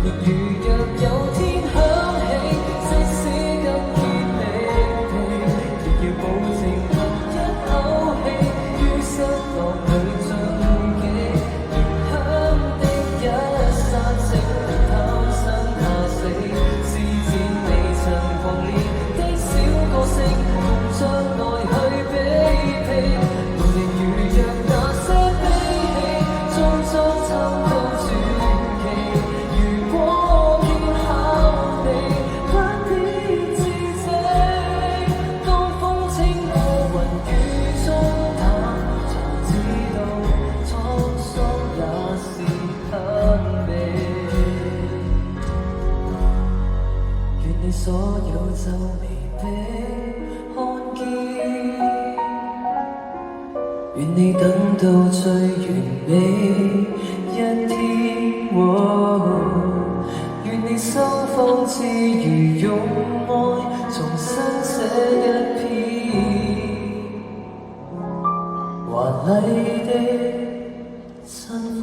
亦如若有天響起，即使更竭力地，亦要保證能一口氣於失落裏盡記。燃香的一剎，整日貪生怕死，施展未曾狂烈的小個性，同將來去比拼。無力如若那些悲喜，終將抽到傳奇。如果見巧你，不必自責。當風清過雲雨中淡，才知道滄桑也是很美。願你所有皺眉的看見，願你等到最完美一天，願你收放自如，用愛重新寫一篇華麗的新